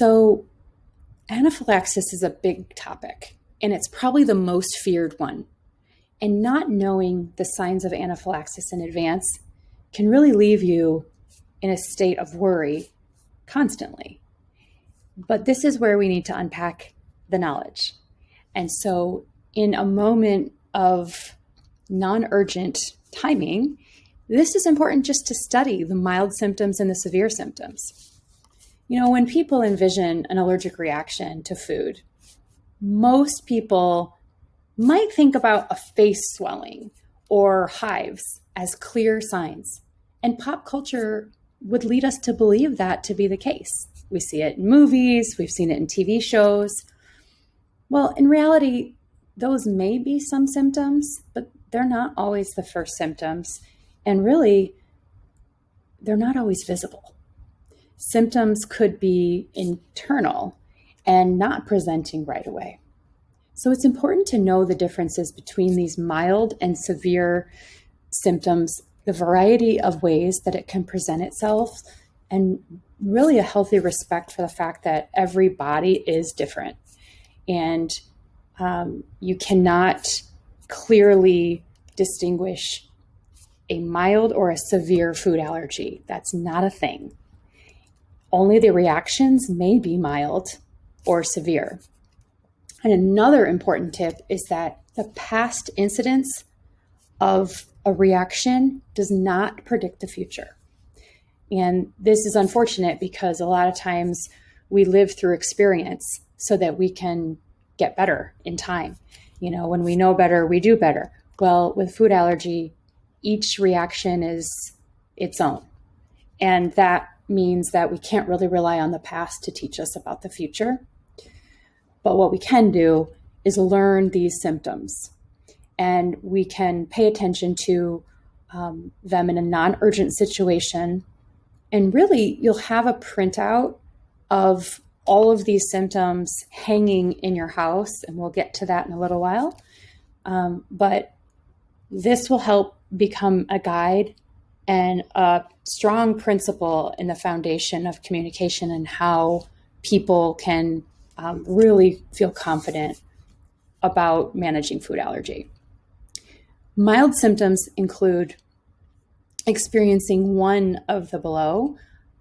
So anaphylaxis is a big topic, and it's probably the most feared one. And not knowing the signs of anaphylaxis in advance can really leave you in a state of worry constantly. But this is where we need to unpack the knowledge. And so in a moment of non-urgent timing, this is important just to study the mild symptoms and the severe symptoms. When people envision an allergic reaction to food, most people might think about a face swelling or hives as clear signs. And pop culture would lead us to believe that to be the case. We see it in movies, we've seen it in TV shows. Well, in reality, those may be some symptoms, but they're not always the first symptoms. And really, they're not always visible. Symptoms could be internal and not presenting right away. So it's important to know the differences between these mild and severe symptoms, the variety of ways that it can present itself, and really a healthy respect for the fact that every body is different. And you cannot clearly distinguish a mild or a severe food allergy. That's not a thing. Only the reactions may be mild or severe. And another important tip is that the past incidence of a reaction does not predict the future. And this is unfortunate because a lot of times we live through experience so that we can get better in time. When we know better, we do better. Well, with food allergy, each reaction is its own. And that means that we can't really rely on the past to teach us about the future. But what we can do is learn these symptoms, and we can pay attention to them in a non-urgent situation. And really, you'll have a printout of all of these symptoms hanging in your house, and we'll get to that in a little while. But this will help become a guide and a strong principle in the foundation of communication and how people can really feel confident about managing food allergy. Mild symptoms include experiencing one of the below,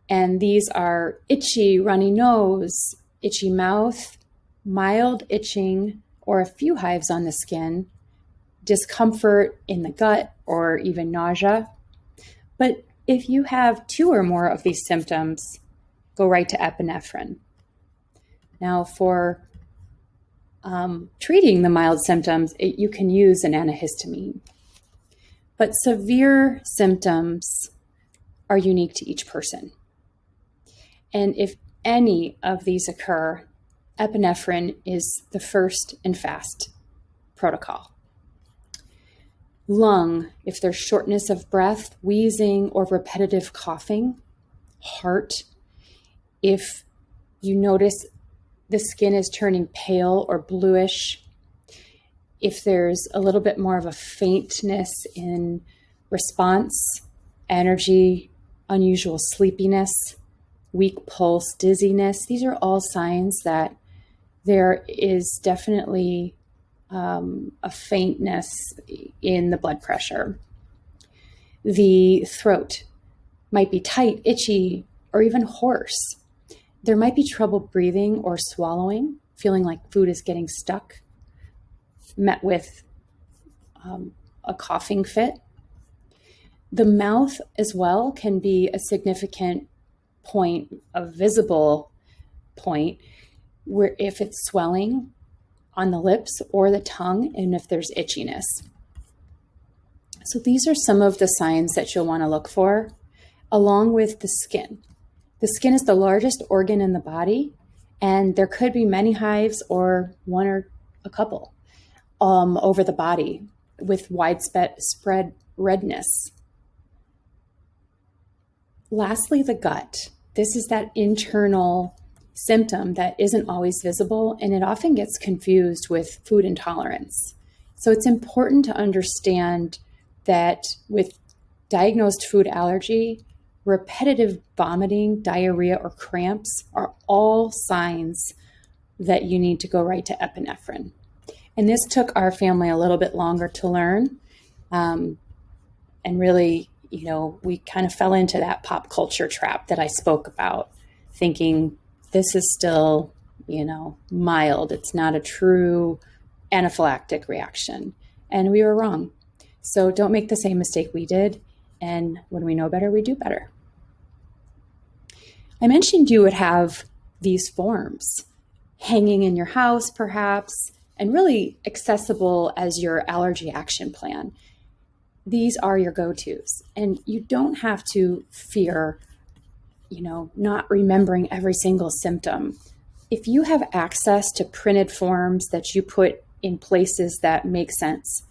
and these are itchy, runny nose, itchy mouth, mild itching or a few hives on the skin, discomfort in the gut, or even nausea. But if you have two or more of these symptoms, go right to epinephrine. Now, for treating the mild symptoms, you can use an antihistamine. But severe symptoms are unique to each person. And if any of these occur, epinephrine is the first and fast protocol. Lung, if there's shortness of breath, wheezing, or repetitive coughing. Heart, if you notice the skin is turning pale or bluish. If there's a little bit more of a faintness in response, energy, unusual sleepiness, weak pulse, dizziness, these are all signs that there is definitely a faintness in the blood pressure. The throat might be tight, itchy, or even hoarse. There might be trouble breathing or swallowing, feeling like food is getting stuck, met with a coughing fit. The mouth as well can be a significant point, a visible point, where if it's swelling on the lips or the tongue, and if there's itchiness. So these are some of the signs that you'll want to look for, along with the skin. The skin is the largest organ in the body, and there could be many hives or one or a couple over the body with widespread redness. Lastly, the gut. This is that internal symptom that isn't always visible, and it often gets confused with food intolerance. So it's important to understand that with diagnosed food allergy, repetitive vomiting, diarrhea, or cramps are all signs that you need to go right to epinephrine. And this took our family a little bit longer to learn. And really, we kind of fell into that pop culture trap that I spoke about, thinking this is still, mild. It's not a true anaphylactic reaction. And we were wrong. So don't make the same mistake we did. And when we know better, we do better. I mentioned you would have these forms hanging in your house, perhaps, and really accessible as your allergy action plan. These are your go-tos, and you don't have to fear, not remembering every single symptom. If you have access to printed forms that you put in places that make sense,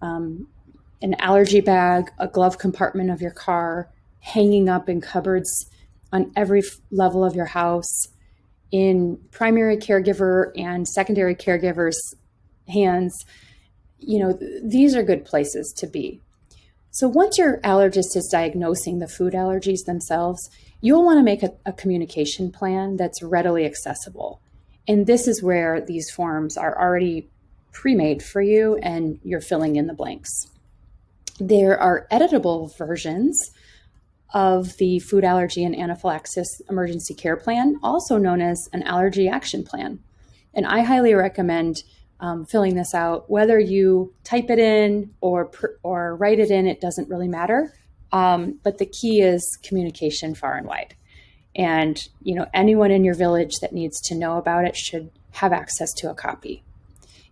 an allergy bag, a glove compartment of your car, hanging up in cupboards on every level of your house, in primary caregiver and secondary caregivers' hands, these are good places to be. So once your allergist is diagnosing the food allergies themselves, you'll want to make a communication plan that's readily accessible. And this is where these forms are already pre-made for you and you're filling in the blanks. There are editable versions of the food allergy and anaphylaxis emergency care plan, also known as an allergy action plan. And I highly recommend filling this out. Whether you type it in or write it in, it doesn't really matter. But the key is communication far and wide. And anyone in your village that needs to know about it should have access to a copy.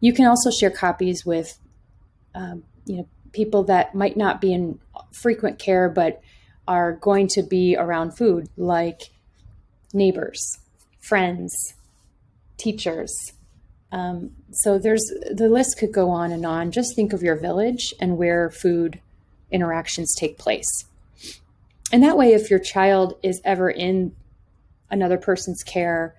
You can also share copies with people that might not be in frequent care, but are going to be around food, like neighbors, friends, teachers. So the list could go on and on. Just think of your village and where food interactions take place. And that way, if your child is ever in another person's care,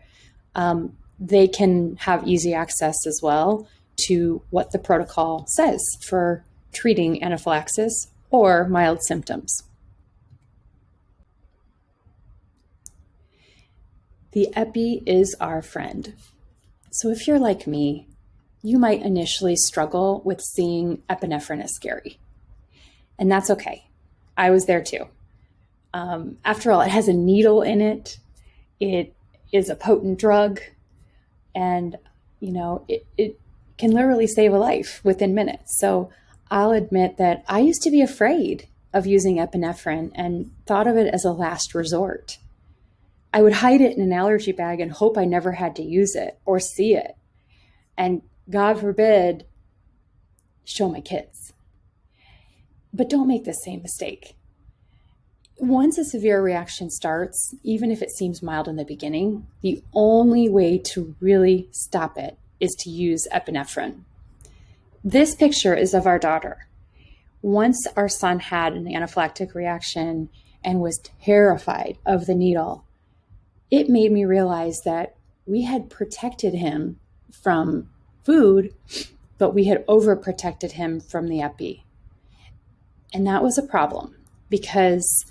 they can have easy access as well to what the protocol says for treating anaphylaxis or mild symptoms. The epi is our friend. So if you're like me, you might initially struggle with seeing epinephrine as scary. And that's okay. I was there too. After all, it has a needle in it. It is a potent drug. And, it can literally save a life within minutes. So I'll admit that I used to be afraid of using epinephrine and thought of it as a last resort. I would hide it in an allergy bag and hope I never had to use it or see it. And God forbid, show my kids. But don't make the same mistake. Once a severe reaction starts, even if it seems mild in the beginning, the only way to really stop it is to use epinephrine. This picture is of our daughter. Once our son had an anaphylactic reaction and was terrified of the needle, it made me realize that we had protected him from food, but we had overprotected him from the epi. And that was a problem because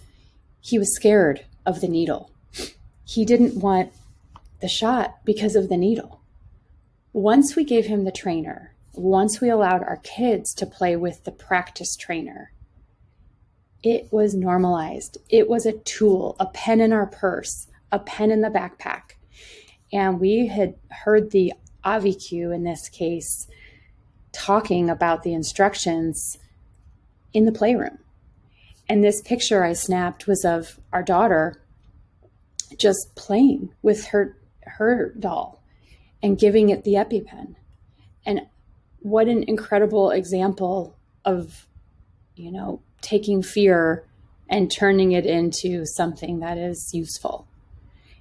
he was scared of the needle. He didn't want the shot because of the needle. Once we gave him the trainer, once we allowed our kids to play with the practice trainer, it was normalized. It was a tool, a pen in our purse, a pen in the backpack. And we had heard the AVIQ in this case talking about the instructions in the playroom. And this picture I snapped was of our daughter just playing with her doll and giving it the EpiPen. And what an incredible example of, taking fear and turning it into something that is useful.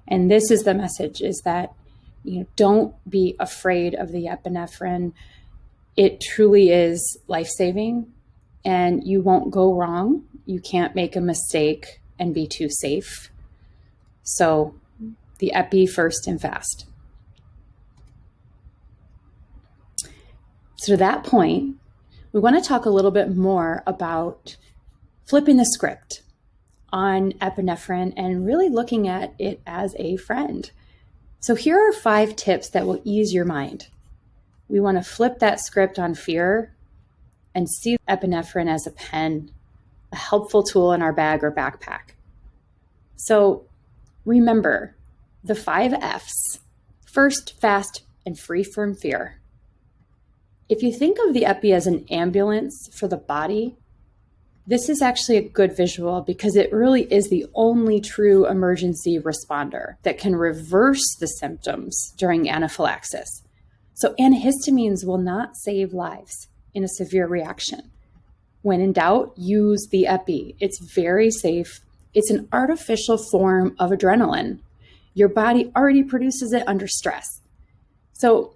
And this is the message, is that, don't be afraid of the epinephrine. It truly is life-saving and you won't go wrong. You can't make a mistake and be too safe. So the epi first and fast. So to that point, we want to talk a little bit more about flipping the script. on epinephrine and really looking at it as a friend. So here are 5 tips that will ease your mind. We want to flip that script on fear and see epinephrine as a pen, a helpful tool in our bag or backpack. So remember the 5 F's. First, fast and free from fear. If you think of the epi as an ambulance for the body, this is actually a good visual because it really is the only true emergency responder that can reverse the symptoms during anaphylaxis. So antihistamines will not save lives in a severe reaction. When in doubt, use the epi. It's very safe. It's an artificial form of adrenaline. Your body already produces it under stress. So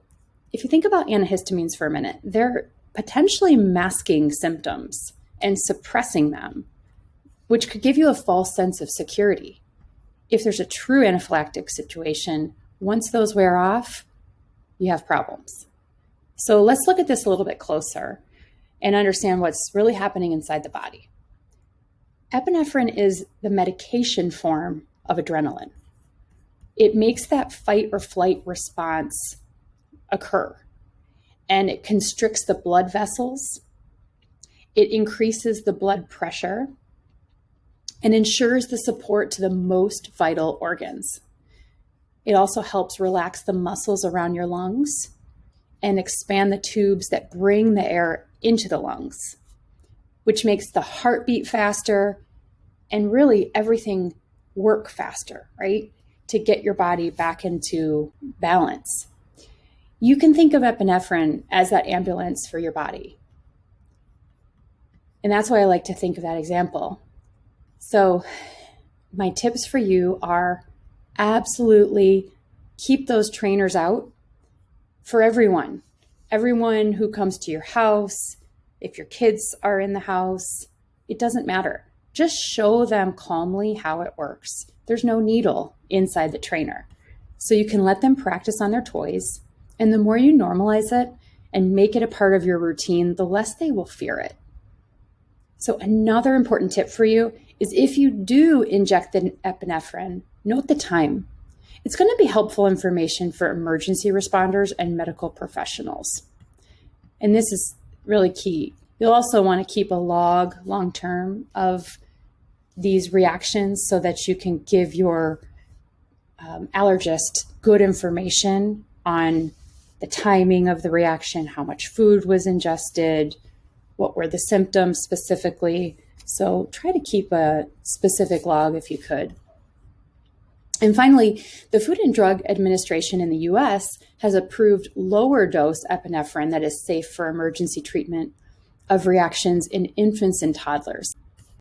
if you think about antihistamines for a minute, they're potentially masking symptoms and suppressing them, which could give you a false sense of security. If there's a true anaphylactic situation, once those wear off, you have problems. So let's look at this a little bit closer and understand what's really happening inside the body. Epinephrine is the medication form of adrenaline. It makes that fight or flight response occur, and it constricts the blood vessels. It increases the blood pressure and ensures the support to the most vital organs. It also helps relax the muscles around your lungs and expand the tubes that bring the air into the lungs, which makes the heartbeat faster and really everything work faster, right? To get your body back into balance. You can think of epinephrine as that ambulance for your body. And that's why I like to think of that example. So my tips for you are absolutely keep those trainers out for everyone. Everyone who comes to your house, if your kids are in the house, it doesn't matter. Just show them calmly how it works. There's no needle inside the trainer. So you can let them practice on their toys. And the more you normalize it and make it a part of your routine, the less they will fear it. So another important tip for you is if you do inject the epinephrine, note the time. It's going to be helpful information for emergency responders and medical professionals. And this is really key. You'll also want to keep a log long-term of these reactions so that you can give your allergist good information on the timing of the reaction, how much food was ingested, what were the symptoms specifically. So try to keep a specific log if you could. And finally, the Food and Drug Administration in the US has approved lower dose epinephrine that is safe for emergency treatment of reactions in infants and toddlers.